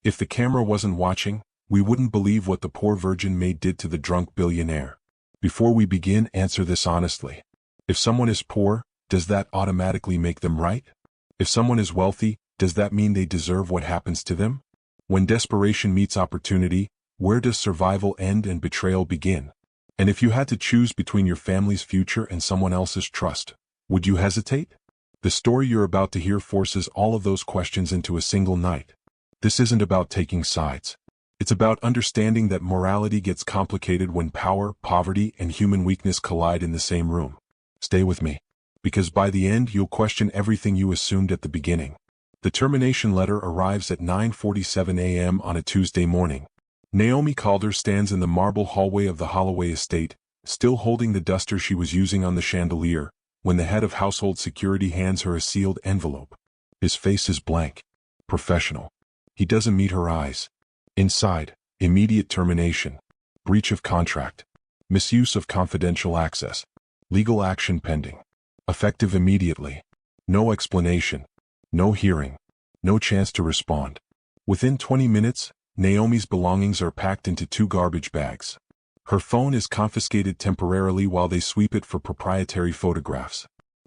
If the camera wasn't watching, we wouldn't believe what the poor virgin Maid did to the drunk billionaire. Before we begin, answer this honestly. If someone is poor, does that automatically make them right? If someone is wealthy, does that mean they deserve what happens to them? When desperation meets opportunity, where does survival end and betrayal begin? And if you had to choose between your family's future and someone else's trust, would you hesitate? The story you're about to hear forces all of those questions into a single night. This isn't about taking sides. It's about understanding that morality gets complicated when power, poverty, and human weakness collide in the same room. Stay with me, because by the end you'll question everything you assumed at the beginning. The termination letter arrives at 9:47 a.m. on a Tuesday morning. Naomi Calder stands in the marble hallway of the Holloway estate, still holding the duster she was using on the chandelier, when the head of household security hands her a sealed envelope. His face is blank. Professional. He doesn't meet her eyes. Inside, immediate termination, breach of contract, misuse of confidential access, legal action pending, effective immediately, no explanation, no hearing, no chance to respond. Within 20 minutes, Naomi's belongings are packed into 2 garbage bags. Her phone is confiscated temporarily while they sweep it for proprietary photographs.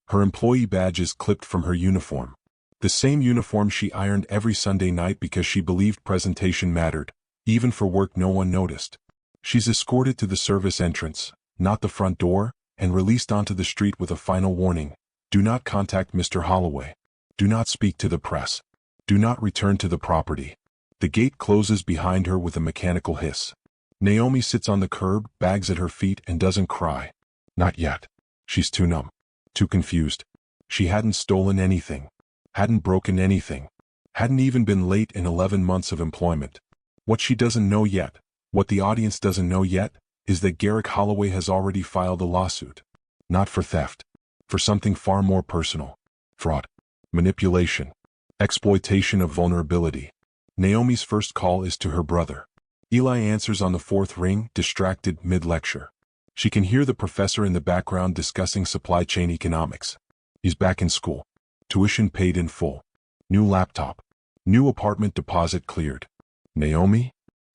Her employee badge is clipped from her uniform. The same uniform she ironed every Sunday night because she believed presentation mattered, even for work no one noticed. She's escorted to the service entrance, not the front door, and released onto the street with a final warning. Do not contact Mr. Holloway. Do not speak to the press. Do not return to the property. The gate closes behind her with a mechanical hiss. Naomi sits on the curb, bags at her feet, and doesn't cry. Not yet. She's too numb. Too confused. She hadn't stolen anything. Hadn't broken anything. Hadn't even been late in 11 months of employment. What she doesn't know yet, what the audience doesn't know yet, is that Garrick Holloway has already filed a lawsuit. Not for theft. For something far more personal. Fraud. Manipulation. Exploitation of vulnerability. Naomi's first call is to her brother. Eli answers on the 4th ring, distracted mid-lecture. She can hear the professor in the background discussing supply chain economics. He's back in school. Tuition paid in full. New laptop. New apartment deposit cleared. Naomi?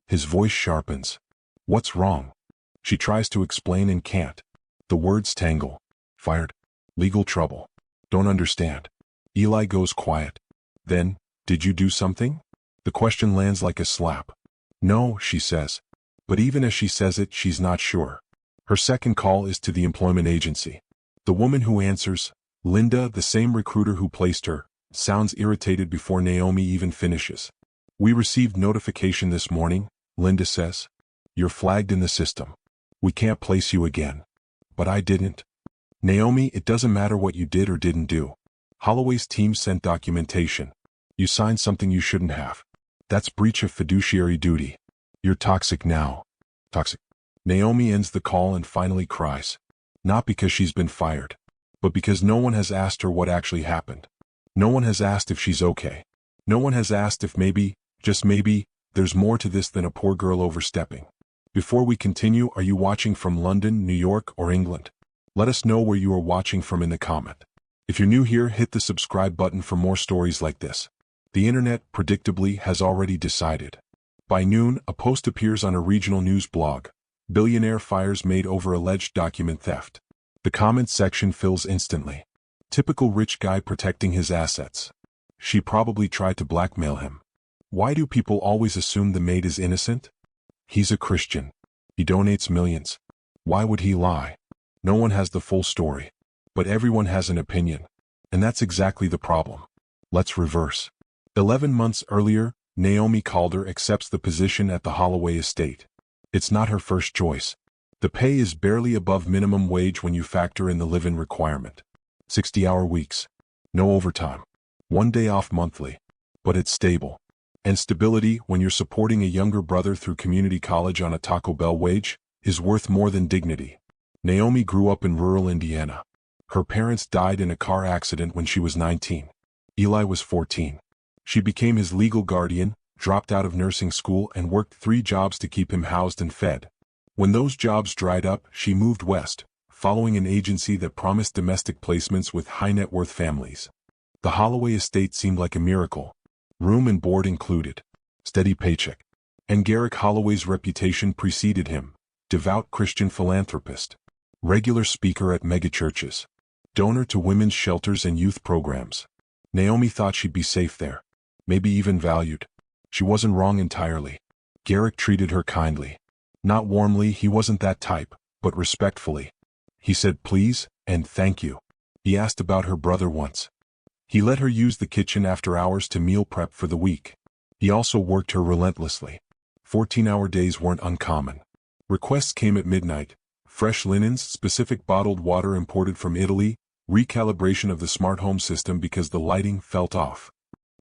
His voice sharpens. What's wrong? She tries to explain and can't. The words tangle. Fired. Legal trouble. Don't understand. Eli goes quiet. Then, did you do something? The question lands like a slap. No, she says. But even as she says it, she's not sure. Her second call is to the employment agency. The woman who answers, Linda, the same recruiter who placed her, sounds irritated before Naomi even finishes. We received notification this morning, Linda says. You're flagged in the system. We can't place you again. But I didn't. Naomi, it doesn't matter what you did or didn't do. Holloway's team sent documentation. You signed something you shouldn't have. That's breach of fiduciary duty. You're toxic now. Toxic. Naomi ends the call and finally cries. Not because she's been fired, but because no one has asked her what actually happened. No one has asked if she's okay. No one has asked if maybe, just maybe, there's more to this than a poor girl overstepping. Before we continue, are you watching from London, New York, or England? Let us know where you are watching from in the comment. If you're new here, hit the subscribe button for more stories like this. The internet, predictably, has already decided. By noon, a post appears on a regional news blog. Billionaire fires Maid over alleged document theft. The comments section fills instantly. Typical rich guy protecting his assets. She probably tried to blackmail him. Why do people always assume the maid is innocent? He's a Christian. He donates millions. Why would he lie? No one has the full story. But everyone has an opinion. And that's exactly the problem. Let's reverse. 11 months earlier, Naomi Calder accepts the position at the Holloway estate. It's not her first choice. The pay is barely above minimum wage when you factor in the live-in requirement. 60-hour weeks. No overtime. 1 day off monthly. But it's stable. And stability, when you're supporting a younger brother through community college on a Taco Bell wage, is worth more than dignity. Naomi grew up in rural Indiana. Her parents died in a car accident when she was 19. Eli was 14. She became his legal guardian, dropped out of nursing school, and worked 3 jobs to keep him housed and fed. When those jobs dried up, she moved west, following an agency that promised domestic placements with high-net-worth families. The Holloway estate seemed like a miracle. Room and board included. steady paycheck. And Garrick Holloway's reputation preceded him: devout Christian philanthropist, regular speaker at megachurches, donor to women's shelters and youth programs. Naomi thought she'd be safe there, maybe even valued. She wasn't wrong entirely. Garrick treated her kindly. Not warmly, he wasn't that type, but respectfully. He said please and thank you. He asked about her brother once. He let her use the kitchen after hours to meal prep for the week. He also worked her relentlessly. 14-hour days weren't uncommon. Requests came at midnight: fresh linens, specific bottled water imported from Italy, recalibration of the smart home system because the lighting felt off.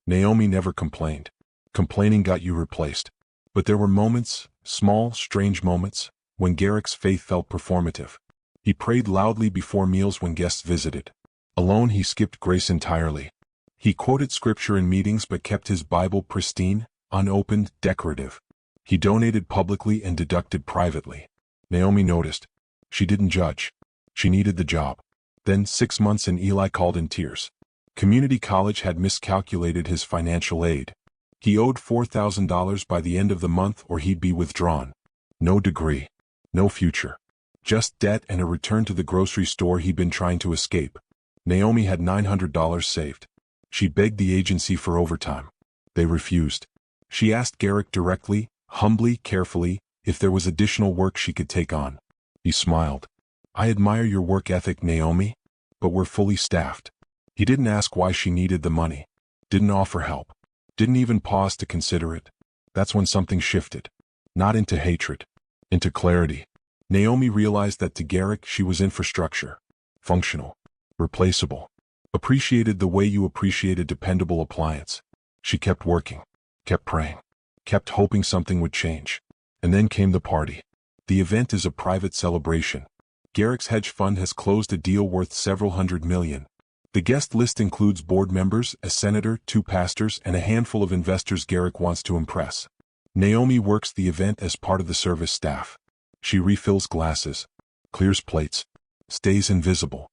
Naomi never complained. Complaining got you replaced. But there were moments, small, strange moments, when Garrick's faith felt performative. He prayed loudly before meals when guests visited. Alone, he skipped grace entirely. He quoted scripture in meetings but kept his Bible pristine, unopened, decorative. He donated publicly and deducted privately. Naomi noticed. She didn't judge. She needed the job. Then 6 months and Eli called in tears. Community college had miscalculated his financial aid. He owed $4,000 by the end of the month or he'd be withdrawn. No degree. No future. Just debt and a return to the grocery store he'd been trying to escape. Naomi had $900 saved. She begged the agency for overtime. They refused. She asked Garrick directly, humbly, carefully, if there was additional work she could take on. He smiled. I admire your work ethic, Naomi, but we're fully staffed. He didn't ask why she needed the money. Didn't offer help. Didn't even pause to consider it. That's when something shifted. Not into hatred. Into clarity. Naomi realized that to Garrick she was infrastructure. Functional. Replaceable. Appreciated the way you appreciate a dependable appliance. She kept working. Kept praying. Kept hoping something would change. And then came the party. The event is a private celebration. Garrick's hedge fund has closed a deal worth several $100 million. The guest list includes board members, a senator, 2 pastors, and a handful of investors Garrick wants to impress. Naomi works the event as part of the service staff. She refills glasses, clears plates, stays invisible.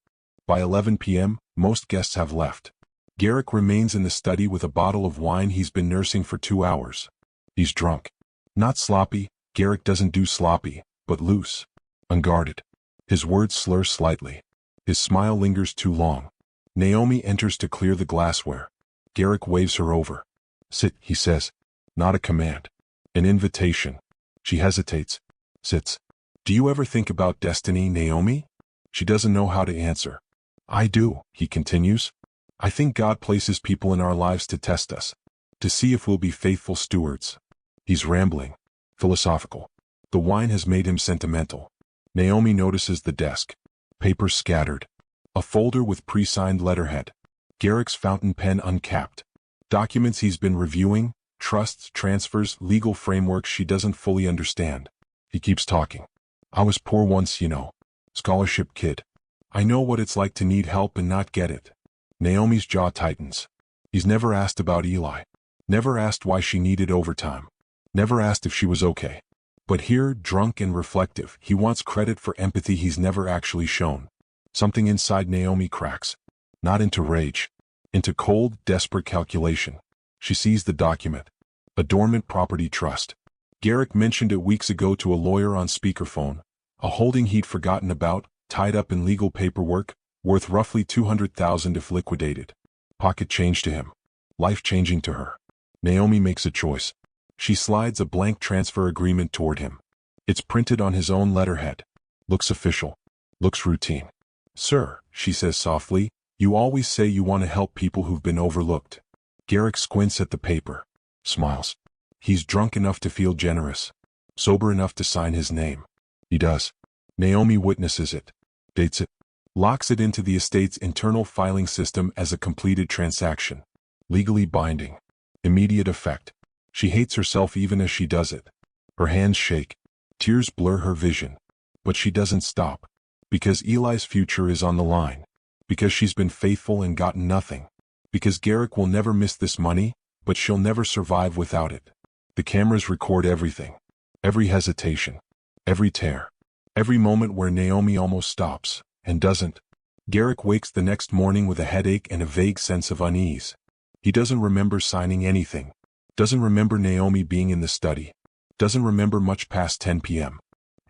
By 11 p.m., most guests have left. Garrick remains in the study with a bottle of wine he's been nursing for 2 hours. He's drunk. Not sloppy. Garrick doesn't do sloppy, but loose. Unguarded. His words slur slightly. His smile lingers too long. Naomi enters to clear the glassware. Garrick waves her over. Sit, he says. Not a command. An invitation. She hesitates. Sits. Do you ever think about destiny, Naomi? She doesn't know how to answer. I do, he continues. I think God places people in our lives to test us. To see if we'll be faithful stewards. He's rambling. Philosophical. The wine has made him sentimental. Naomi notices the desk. Papers scattered. A folder with pre-signed letterhead. Garrick's fountain pen uncapped. Documents he's been reviewing, trusts, transfers, legal frameworks she doesn't fully understand. He keeps talking. I was poor once, you know. Scholarship kid. I know what it's like to need help and not get it. Naomi's jaw tightens. He's never asked about Eli. Never asked why she needed overtime. Never asked if she was okay. But here, drunk and reflective, he wants credit for empathy he's never actually shown. Something inside Naomi cracks. Not into rage. Into cold, desperate calculation. She sees the document. A dormant property trust. Garrick mentioned it weeks ago to a lawyer on speakerphone. A holding he'd forgotten about, tied up in legal paperwork, worth roughly $200,000 if liquidated. Pocket change to him. Life-changing to her. Naomi makes a choice. She slides a blank transfer agreement toward him. It's printed on his own letterhead. Looks official. Looks routine. Sir, she says softly, you always say you want to help people who've been overlooked. Garrick squints at the paper. Smiles. He's drunk enough to feel generous. Sober enough to sign his name. He does. Naomi witnesses it. Dates it. Locks it into the estate's internal filing system as a completed transaction. Legally binding. Immediate effect. She hates herself even as she does it. Her hands shake. Tears blur her vision. But she doesn't stop. Because Eli's future is on the line. Because she's been faithful and gotten nothing. Because Garrick will never miss this money, but she'll never survive without it. The cameras record everything. Every hesitation. Every tear. Every moment where Naomi almost stops, and doesn't. Garrick wakes the next morning with a headache and a vague sense of unease. He doesn't remember signing anything. Doesn't remember Naomi being in the study. Doesn't remember much past 10 p.m.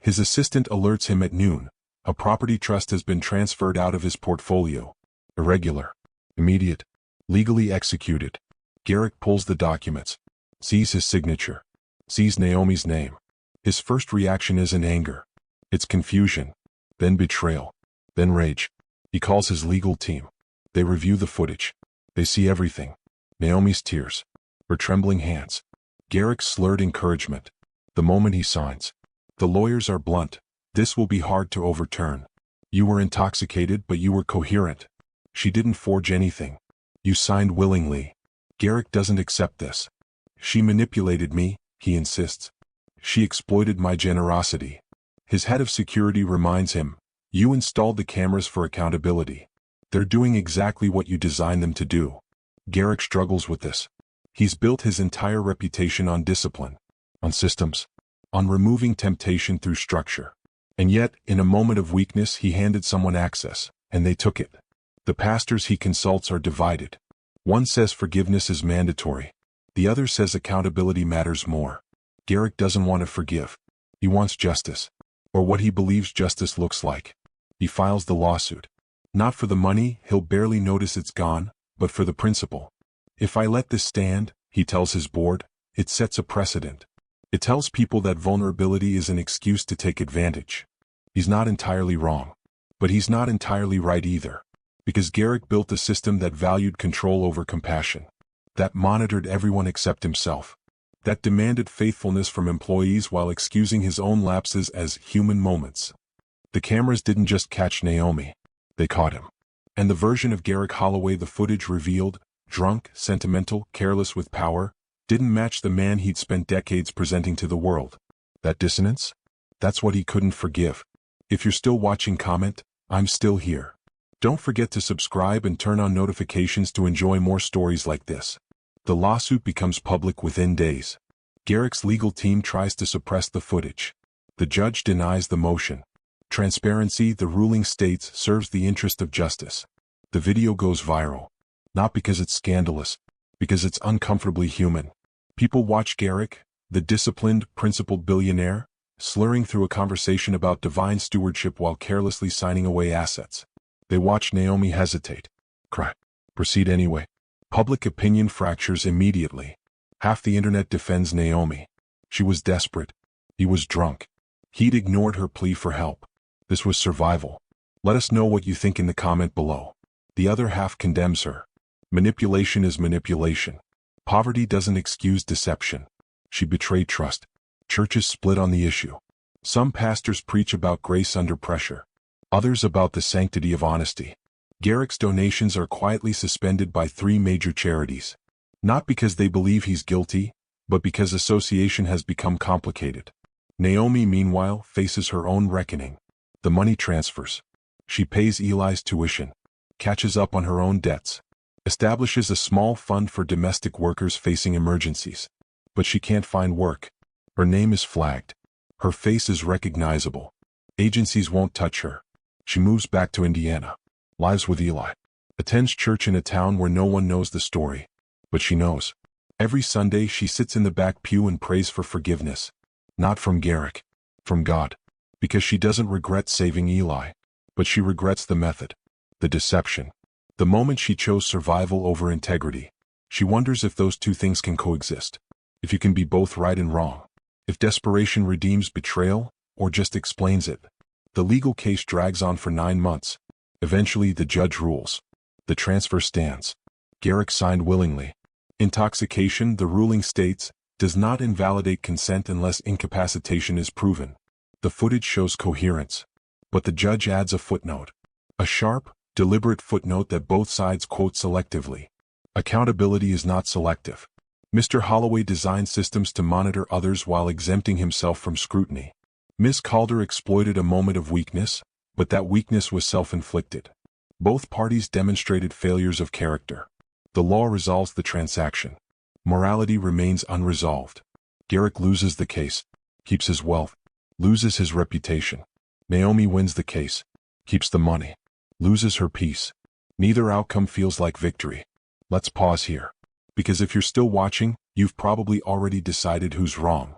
His assistant alerts him at noon. A property trust has been transferred out of his portfolio. Irregular. Immediate. Legally executed. Garrick pulls the documents. Sees his signature. Sees Naomi's name. His first reaction isn't anger. It's confusion. Then betrayal. Then rage. He calls his legal team. They review the footage. They see everything. Naomi's tears. Her trembling hands. Garrick's slurred encouragement. The moment he signs. The lawyers are blunt. This will be hard to overturn. You were intoxicated, but you were coherent. She didn't forge anything. You signed willingly. Garrick doesn't accept this. She manipulated me, he insists. She exploited my generosity. His head of security reminds him, you installed the cameras for accountability. They're doing exactly what you designed them to do. Garrick struggles with this. He's built his entire reputation on discipline, on systems, on removing temptation through structure. And yet, in a moment of weakness, he handed someone access, and they took it. The pastors he consults are divided. One says forgiveness is mandatory. The other says accountability matters more. Garrick doesn't want to forgive. He wants justice, or what he believes justice looks like. He files the lawsuit. Not for the money, he'll barely notice it's gone, but for the principle. If I let this stand, he tells his board, it sets a precedent. It tells people that vulnerability is an excuse to take advantage. He's not entirely wrong. But he's not entirely right either. Because Garrick built a system that valued control over compassion. That monitored everyone except himself. That demanded faithfulness from employees while excusing his own lapses as human moments. The cameras didn't just catch Naomi. They caught him. And the version of Garrick Holloway the footage revealed, drunk, sentimental, careless with power, didn't match the man he'd spent decades presenting to the world. That dissonance? That's what he couldn't forgive. If you're still watching, comment, I'm still here. Don't forget to subscribe and turn on notifications to enjoy more stories like this. The lawsuit becomes public within days. Garrick's legal team tries to suppress the footage. The judge denies the motion. Transparency, the ruling states, serves the interest of justice. The video goes viral. Not because it's scandalous, because it's uncomfortably human. People watch Garrick, the disciplined, principled billionaire, slurring through a conversation about divine stewardship while carelessly signing away assets. They watch Naomi hesitate, cry, proceed anyway. Public opinion fractures immediately. Half the internet defends Naomi. She was desperate. He was drunk. He'd ignored her plea for help. This was survival. Let us know what you think in the comment below. The other half condemns her. Manipulation is manipulation. Poverty doesn't excuse deception. She betrayed trust. Churches split on the issue. Some pastors preach about grace under pressure. Others about the sanctity of honesty. Garrick's donations are quietly suspended by 3 major charities. Not because they believe he's guilty, but because association has become complicated. Naomi, meanwhile, faces her own reckoning. The money transfers. She pays Eli's tuition. Catches up on her own debts. Establishes a small fund for domestic workers facing emergencies. But she can't find work. Her name is flagged. Her face is recognizable. Agencies won't touch her. She moves back to Indiana. Lives with Eli. Attends church in a town where no one knows the story. But she knows. Every Sunday she sits in the back pew and prays for forgiveness. Not from Garrick. From God. Because she doesn't regret saving Eli. But she regrets the method. The deception. The moment she chose survival over integrity. She wonders if those two things can coexist. If you can be both right and wrong. If desperation redeems betrayal, or just explains it. The legal case drags on for 9 months. Eventually the judge rules. The transfer stands. Garrick signed willingly. Intoxication, the ruling states, does not invalidate consent unless incapacitation is proven. The footage shows coherence. But the judge adds a footnote. A sharp, deliberate footnote that both sides quote selectively. Accountability is not selective. Mr. Holloway designed systems to monitor others while exempting himself from scrutiny. Ms. Calder exploited a moment of weakness, but that weakness was self-inflicted. Both parties demonstrated failures of character. The law resolves the transaction. Morality remains unresolved. Garrick loses the case, keeps his wealth, loses his reputation. Naomi wins the case, keeps the money, loses her peace. Neither outcome feels like victory. Let's pause here. Because if you're still watching, You've probably already decided who's wrong.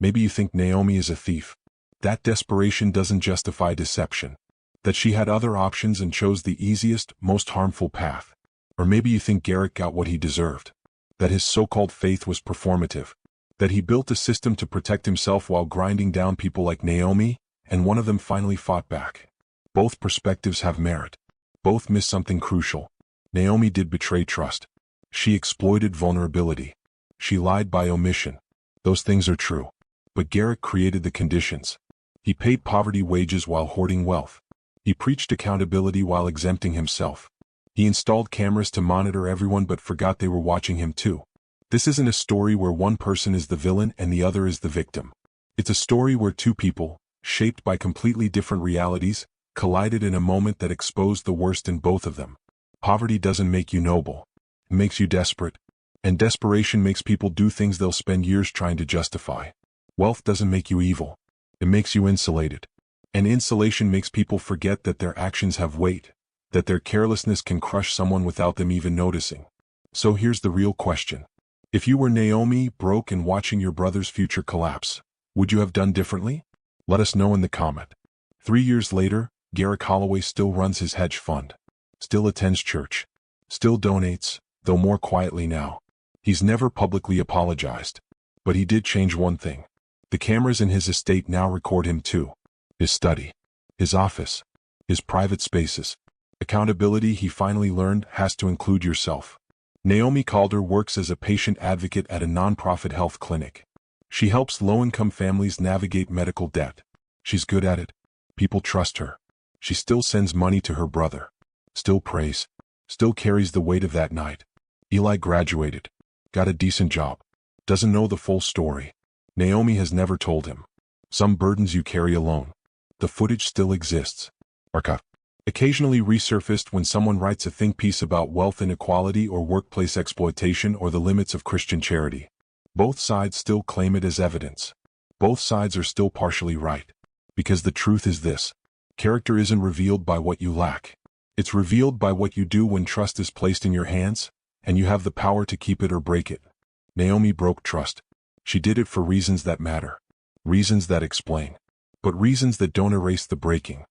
Maybe you think Naomi is a thief. That desperation doesn't justify deception. That she had other options and chose the easiest, most harmful path. Or maybe you think Garrick got what he deserved. That his so-called faith was performative. That he built a system to protect himself while grinding down people like Naomi, and one of them finally fought back. Both perspectives have merit. Both miss something crucial. Naomi did betray trust. She exploited vulnerability. She lied by omission. Those things are true. But Garrick created the conditions. He paid poverty wages while hoarding wealth. He preached accountability while exempting himself. He installed cameras to monitor everyone but forgot they were watching him too. This isn't a story where one person is the villain and the other is the victim. It's a story where two people, shaped by completely different realities, collided in a moment that exposed the worst in both of them. Poverty doesn't make you noble. It makes you desperate. And desperation makes people do things they'll spend years trying to justify. Wealth doesn't make you evil. It makes you insulated. And insulation makes people forget that their actions have weight, that their carelessness can crush someone without them even noticing. So here's the real question. If you were Naomi, broke and watching your brother's future collapse, would you have done differently? Let us know in the comment. 3 years later, Garrick Holloway still runs his hedge fund. Still attends church. Still donates, though more quietly now. He's never publicly apologized. But he did change one thing. The cameras in his estate now record him too. His study. His office. His private spaces. Accountability, he finally learned, has to include yourself. Naomi Calder works as a patient advocate at a nonprofit health clinic. She helps low-income families navigate medical debt. She's good at it. People trust her. She still sends money to her brother. Still prays. Still carries the weight of that night. Eli graduated. Got a decent job. Doesn't know the full story. Naomi has never told him. Some burdens you carry alone. The footage still exists. Archive. Occasionally resurfaced when someone writes a think piece about wealth inequality or workplace exploitation or the limits of Christian charity. Both sides still claim it as evidence. Both sides are still partially right. Because the truth is this. Character isn't revealed by what you lack. It's revealed by what you do when trust is placed in your hands, and you have the power to keep it or break it. Naomi broke trust. She did it for reasons that matter. Reasons that explain. But reasons that don't erase the breaking.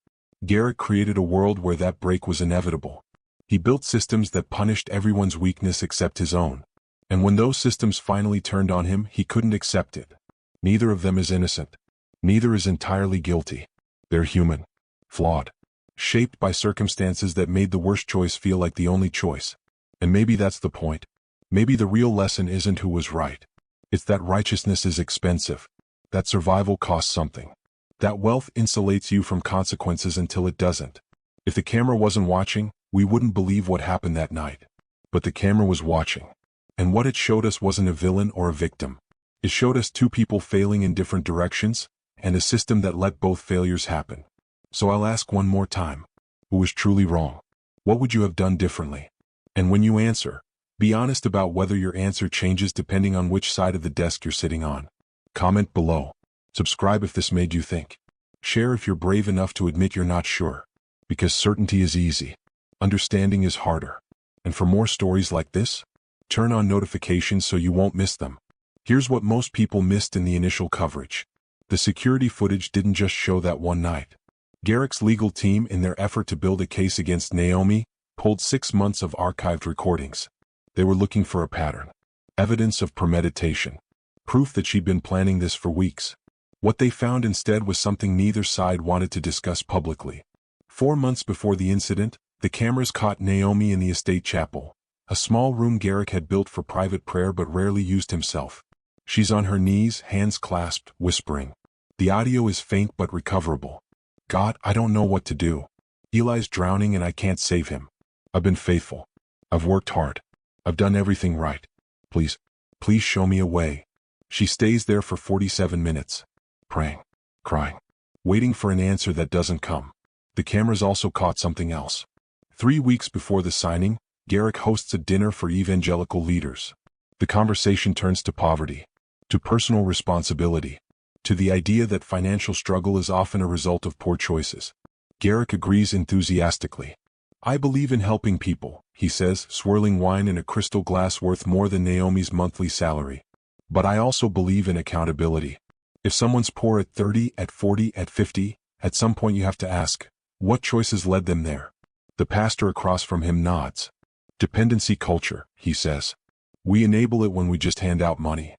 Garrick created a world where that break was inevitable. He built systems that punished everyone's weakness except his own. And when those systems finally turned on him, he couldn't accept it. Neither of them is innocent. Neither is entirely guilty. They're human. Flawed. Shaped by circumstances that made the worst choice feel like the only choice. And maybe that's the point. Maybe the real lesson isn't who was right. It's that righteousness is expensive. That survival costs something. That wealth insulates you from consequences until it doesn't. If the camera wasn't watching, we wouldn't believe what happened that night. But the camera was watching. And what it showed us wasn't a villain or a victim. It showed us two people failing in different directions, and a system that let both failures happen. So I'll ask one more time. Who was truly wrong? What would you have done differently? And when you answer, be honest about whether your answer changes depending on which side of the desk you're sitting on. Comment below. Subscribe if this made you think. Share if you're brave enough to admit you're not sure. Because certainty is easy. Understanding is harder. And for more stories like this, turn on notifications so you won't miss them. Here's what most people missed in the initial coverage. The security footage didn't just show that one night. Garrick's legal team, in their effort to build a case against Naomi, pulled 6 months of archived recordings. They were looking for a pattern. Evidence of premeditation. Proof that she'd been planning this for weeks. What they found instead was something neither side wanted to discuss publicly. 4 months before the incident, the cameras caught Naomi in the estate chapel, a small room Garrick had built for private prayer but rarely used himself. She's on her knees, hands clasped, whispering. The audio is faint but recoverable. God, I don't know what to do. Eli's drowning and I can't save him. I've been faithful. I've worked hard. I've done everything right. Please, please show me a way. She stays there for 47 minutes. Praying. Crying. Waiting for an answer that doesn't come. The cameras also caught something else. 3 weeks before the signing, Garrick hosts a dinner for evangelical leaders. The conversation turns to poverty. To personal responsibility. To the idea that financial struggle is often a result of poor choices. Garrick agrees enthusiastically. I believe in helping people, he says, swirling wine in a crystal glass worth more than Naomi's monthly salary. But I also believe in accountability. If someone's poor at 30, at 40, at 50, at some point you have to ask, what choices led them there? The pastor across from him nods. Dependency culture, he says. We enable it when we just hand out money.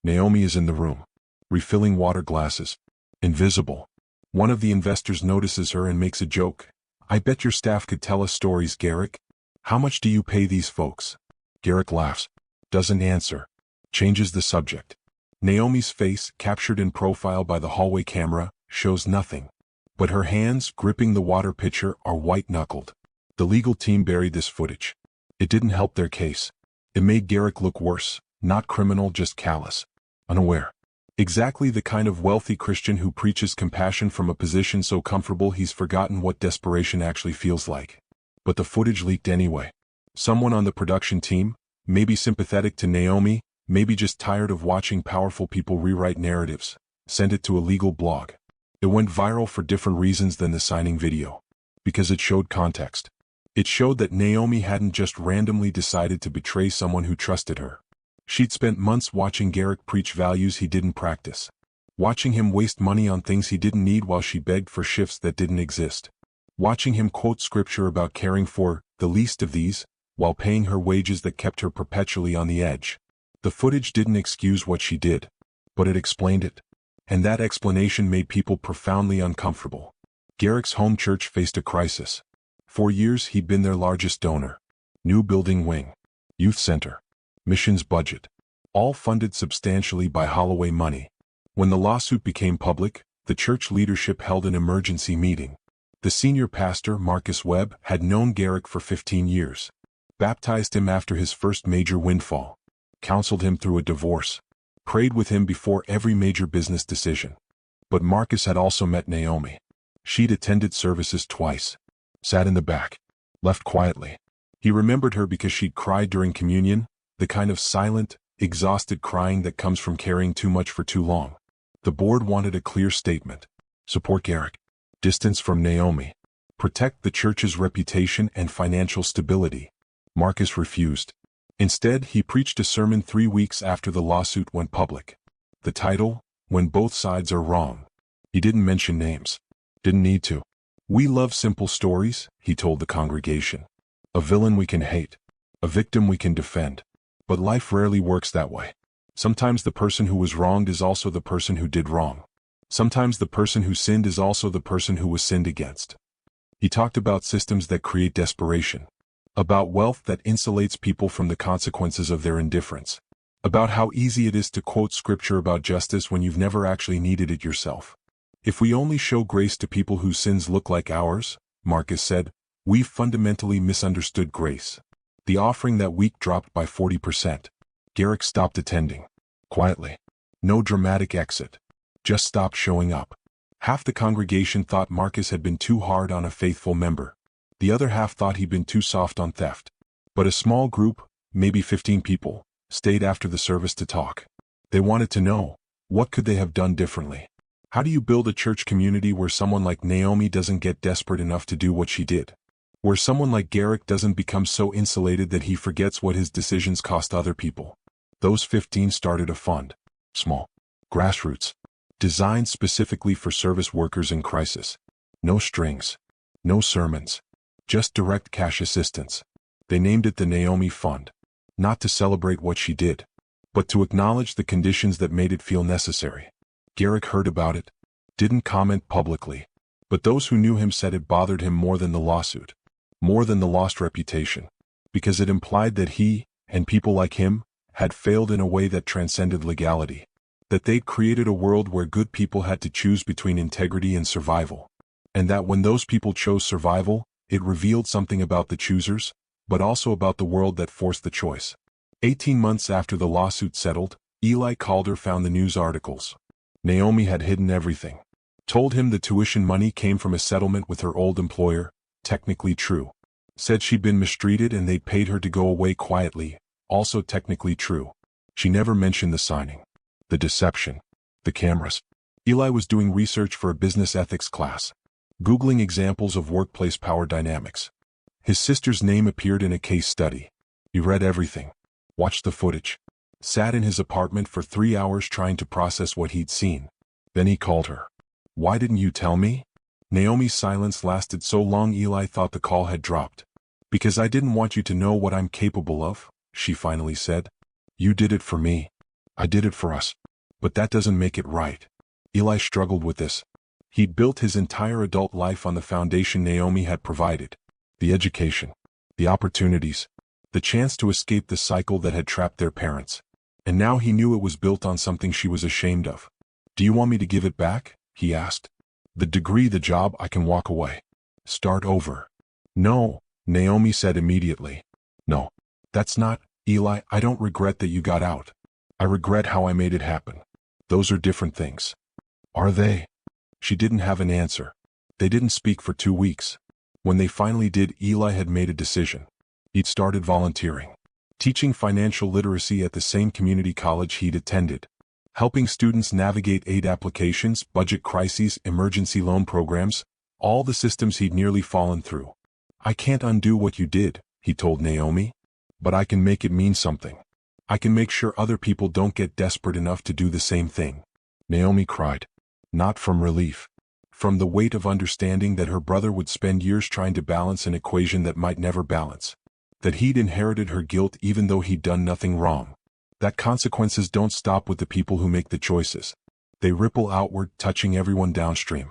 Naomi is in the room, refilling water glasses. Invisible. One of the investors notices her and makes a joke. I bet your staff could tell us stories, Garrick. How much do you pay these folks? Garrick laughs. Doesn't answer. Changes the subject. Naomi's face, captured in profile by the hallway camera, shows nothing. But her hands, gripping the water pitcher, are white-knuckled. The legal team buried this footage. It didn't help their case. It made Garrick look worse, not criminal, just callous. Unaware. Exactly the kind of wealthy Christian who preaches compassion from a position so comfortable he's forgotten what desperation actually feels like. But the footage leaked anyway. Someone on the production team, maybe sympathetic to Naomi, maybe just tired of watching powerful people rewrite narratives, sent it to a legal blog. It went viral for different reasons than the signing video. Because it showed context. It showed that Naomi hadn't just randomly decided to betray someone who trusted her. She'd spent months watching Garrick preach values he didn't practice. Watching him waste money on things he didn't need while she begged for shifts that didn't exist. Watching him quote scripture about caring for the least of these, while paying her wages that kept her perpetually on the edge. The footage didn't excuse what she did, but it explained it. And that explanation made people profoundly uncomfortable. Garrick's home church faced a crisis. For years he'd been their largest donor. New building wing. Youth center. Missions budget. All funded substantially by Holloway money. When the lawsuit became public, the church leadership held an emergency meeting. The senior pastor, Marcus Webb, had known Garrick for 15 years. Baptized him after his first major windfall. Counseled him through a divorce. Prayed with him before every major business decision. But Marcus had also met Naomi. She'd attended services twice. Sat in the back. Left quietly. He remembered her because she'd cried during communion, the kind of silent, exhausted crying that comes from carrying too much for too long. The board wanted a clear statement. Support Garrick. Distance from Naomi. Protect the church's reputation and financial stability. Marcus refused. Instead, he preached a sermon 3 weeks after the lawsuit went public. The title, When Both Sides Are Wrong. He didn't mention names. Didn't need to. We love simple stories, he told the congregation. A villain we can hate. A victim we can defend. But life rarely works that way. Sometimes the person who was wronged is also the person who did wrong. Sometimes the person who sinned is also the person who was sinned against. He talked about systems that create desperation. About wealth that insulates people from the consequences of their indifference. About how easy it is to quote scripture about justice when you've never actually needed it yourself. If we only show grace to people whose sins look like ours, Marcus said, we've fundamentally misunderstood grace. The offering that week dropped by 40%. Garrick stopped attending. Quietly. No dramatic exit. Just stopped showing up. Half the congregation thought Marcus had been too hard on a faithful member. The other half thought he'd been too soft on theft. But a small group, maybe 15 people, stayed after the service to talk. They wanted to know, what could they have done differently? How do you build a church community where someone like Naomi doesn't get desperate enough to do what she did? Where someone like Garrick doesn't become so insulated that he forgets what his decisions cost other people? Those 15 started a fund. Small. Grassroots. Designed specifically for service workers in crisis. No strings. No sermons. Just direct cash assistance. They named it the Naomi Fund. Not to celebrate what she did, but to acknowledge the conditions that made it feel necessary. Garrick heard about it. Didn't comment publicly. But those who knew him said it bothered him more than the lawsuit. More than the lost reputation. Because it implied that he, and people like him, had failed in a way that transcended legality. That they'd created a world where good people had to choose between integrity and survival. And that when those people chose survival, it revealed something about the choosers, but also about the world that forced the choice. 18 months after the lawsuit settled, Eli Calder found the news articles. Naomi had hidden everything. Told him the tuition money came from a settlement with her old employer, technically true. Said she'd been mistreated and they'd paid her to go away quietly, also technically true. She never mentioned the signing. The deception. The cameras. Eli was doing research for a business ethics class. Googling examples of workplace power dynamics. His sister's name appeared in a case study. He read everything. Watched the footage. Sat in his apartment for 3 hours trying to process what he'd seen. Then he called her. "Why didn't you tell me?" Naomi's silence lasted so long Eli thought the call had dropped. "Because I didn't want you to know what I'm capable of," she finally said. "You did it for me. I did it for us. But that doesn't make it right." Eli struggled with this. He'd built his entire adult life on the foundation Naomi had provided. The education, the opportunities, the chance to escape the cycle that had trapped their parents. And now he knew it was built on something she was ashamed of. "Do you want me to give it back?" he asked. "The degree, the job, I can walk away. Start over." "No," Naomi said immediately. "No. That's not, Eli, I don't regret that you got out. I regret how I made it happen. Those are different things." "Are they?" She didn't have an answer. They didn't speak for 2 weeks. When they finally did, Eli had made a decision. He'd started volunteering, teaching financial literacy at the same community college he'd attended, helping students navigate aid applications, budget crises, emergency loan programs, all the systems he'd nearly fallen through. "I can't undo what you did," he told Naomi, "but I can make it mean something. I can make sure other people don't get desperate enough to do the same thing." Naomi cried. Not from relief. From the weight of understanding that her brother would spend years trying to balance an equation that might never balance. That he'd inherited her guilt even though he'd done nothing wrong. That consequences don't stop with the people who make the choices. They ripple outward, touching everyone downstream.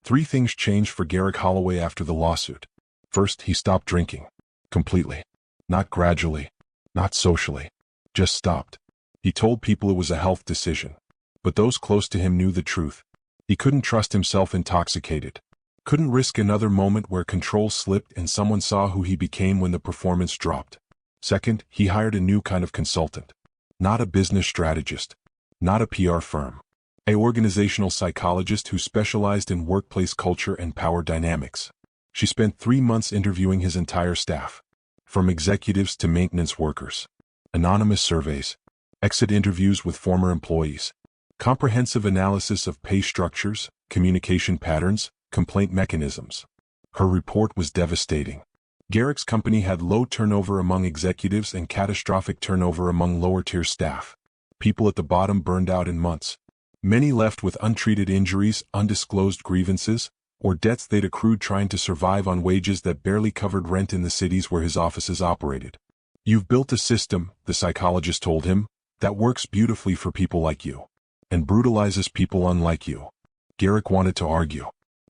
3 things changed for Garrick Holloway after the lawsuit. First, he stopped drinking. Completely. Not gradually. Not socially. Just stopped. He told people it was a health decision. But those close to him knew the truth. He couldn't trust himself intoxicated. Couldn't risk another moment where control slipped and someone saw who he became when the performance dropped. Second, he hired a new kind of consultant. Not a business strategist. Not a PR firm. An organizational psychologist who specialized in workplace culture and power dynamics. She spent 3 months interviewing his entire staff. From executives to maintenance workers. Anonymous surveys. Exit interviews with former employees. Comprehensive analysis of pay structures, communication patterns, complaint mechanisms. Her report was devastating. Garrick's company had low turnover among executives and catastrophic turnover among lower-tier staff. People at the bottom burned out in months. Many left with untreated injuries, undisclosed grievances, or debts they'd accrued trying to survive on wages that barely covered rent in the cities where his offices operated. "You've built a system," the psychologist told him, "that works beautifully for people like you. And brutalizes people unlike you." Garrick wanted to argue.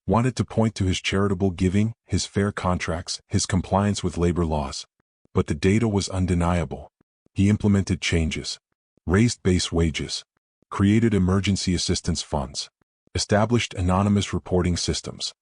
Wanted to point to his charitable giving, his fair contracts, his compliance with labor laws. But the data was undeniable. He implemented changes. Raised base wages. Created emergency assistance funds. Established anonymous reporting systems.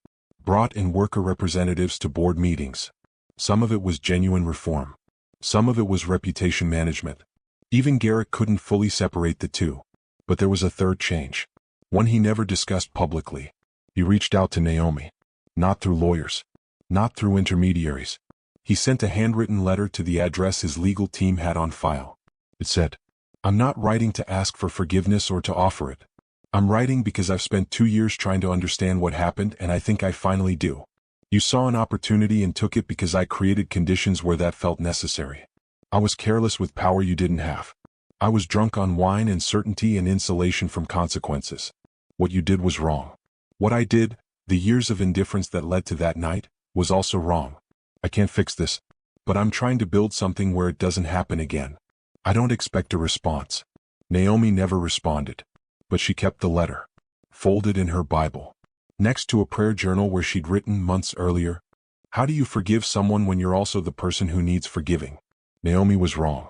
Brought in worker representatives to board meetings. Some of it was genuine reform. Some of it was reputation management. Even Garrick couldn't fully separate the two. But there was a third change. One he never discussed publicly. He reached out to Naomi. Not through lawyers. Not through intermediaries. He sent a handwritten letter to the address his legal team had on file. It said, "I'm not writing to ask for forgiveness or to offer it. I'm writing because I've spent 2 years trying to understand what happened and I think I finally do. You saw an opportunity and took it because I created conditions where that felt necessary. I was careless with power you didn't have. I was drunk on wine and certainty and insulation from consequences. What you did was wrong. What I did, the years of indifference that led to that night, was also wrong. I can't fix this, but I'm trying to build something where it doesn't happen again. I don't expect a response." Naomi never responded, but she kept the letter, folded in her Bible, next to a prayer journal where she'd written months earlier, "How do you forgive someone when you're also the person who needs forgiving?" Naomi was wrong.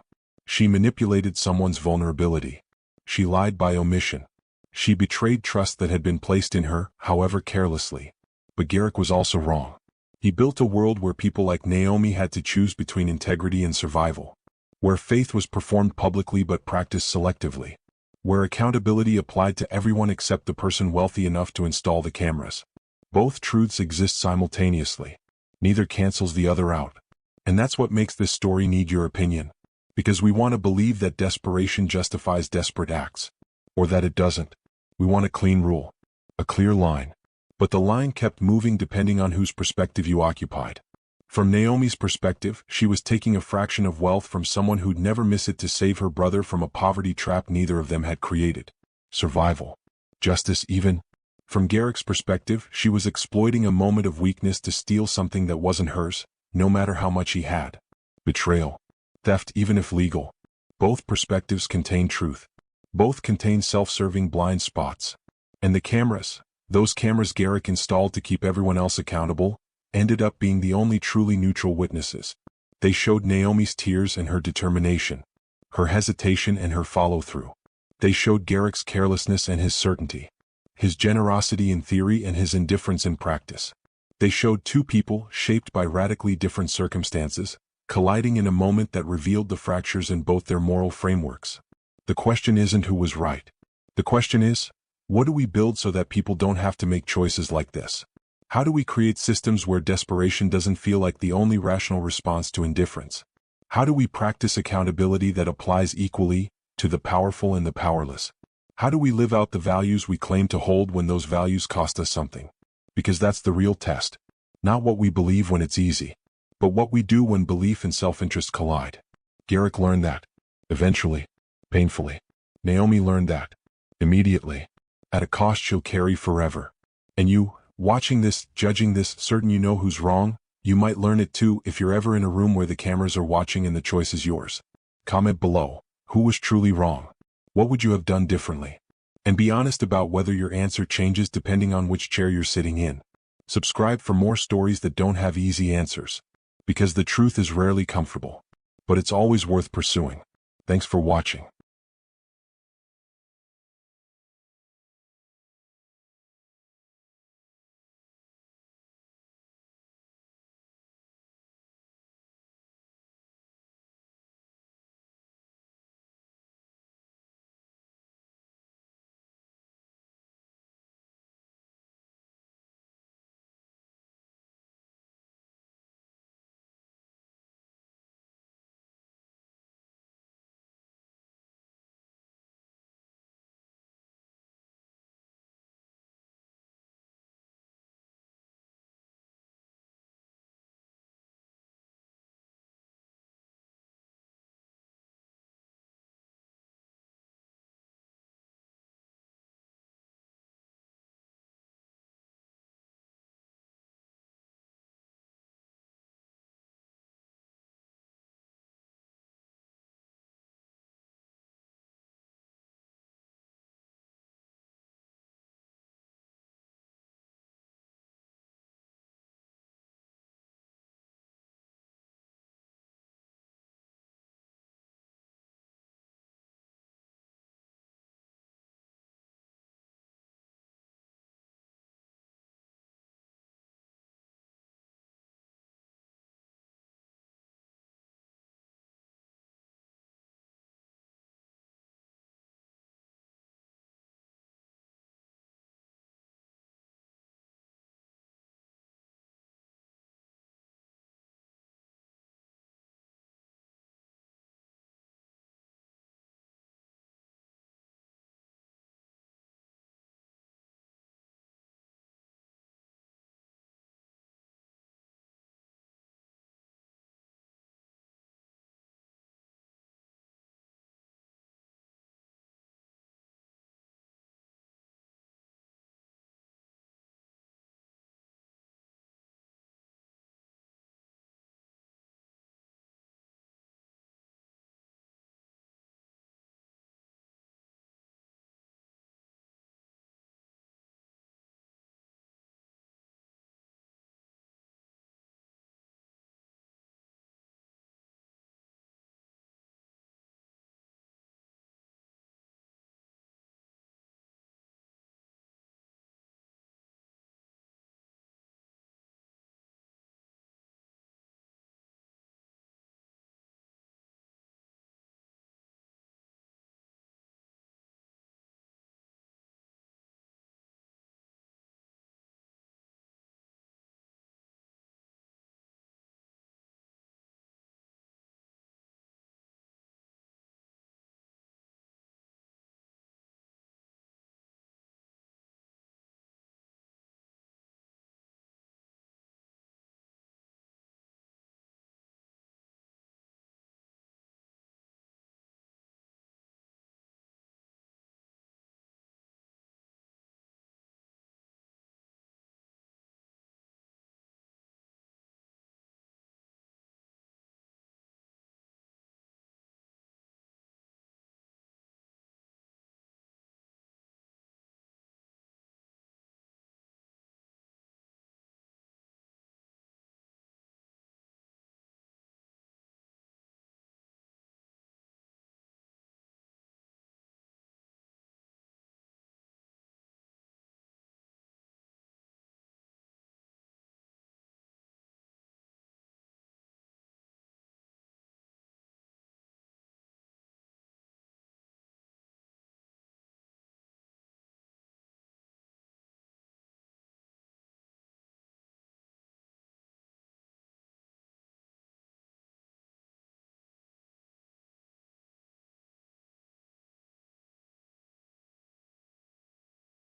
She manipulated someone's vulnerability. She lied by omission. She betrayed trust that had been placed in her, however carelessly. But Garrick was also wrong. He built a world where people like Naomi had to choose between integrity and survival. Where faith was performed publicly but practiced selectively. Where accountability applied to everyone except the person wealthy enough to install the cameras. Both truths exist simultaneously. Neither cancels the other out. And that's what makes this story need your opinion. Because we want to believe that desperation justifies desperate acts. Or that it doesn't. We want a clean rule. A clear line. But the line kept moving depending on whose perspective you occupied. From Naomi's perspective, she was taking a fraction of wealth from someone who'd never miss it to save her brother from a poverty trap neither of them had created. Survival. Justice even. From Garrick's perspective, she was exploiting a moment of weakness to steal something that wasn't hers, no matter how much he had. Betrayal. Theft even if legal. Both perspectives contain truth. Both contain self-serving blind spots. And the cameras, those cameras Garrick installed to keep everyone else accountable, ended up being the only truly neutral witnesses. They showed Naomi's tears and her determination, her hesitation and her follow-through. They showed Garrick's carelessness and his certainty, his generosity in theory and his indifference in practice. They showed two people shaped by radically different circumstances, colliding in a moment that revealed the fractures in both their moral frameworks. The question isn't who was right. The question is, what do we build so that people don't have to make choices like this? How do we create systems where desperation doesn't feel like the only rational response to indifference? How do we practice accountability that applies equally to the powerful and the powerless? How do we live out the values we claim to hold when those values cost us something? Because that's the real test. Not what we believe when it's easy, but what we do when belief and self-interest collide. Garrick learned that. Eventually. Painfully. Naomi learned that. Immediately. At a cost she'll carry forever. And you, watching this, judging this, certain you know who's wrong, you might learn it too if you're ever in a room where the cameras are watching and the choice is yours. Comment below. Who was truly wrong? What would you have done differently? And be honest about whether your answer changes depending on which chair you're sitting in. Subscribe for more stories that don't have easy answers. Because the truth is rarely comfortable. But it's always worth pursuing. Thanks for watching.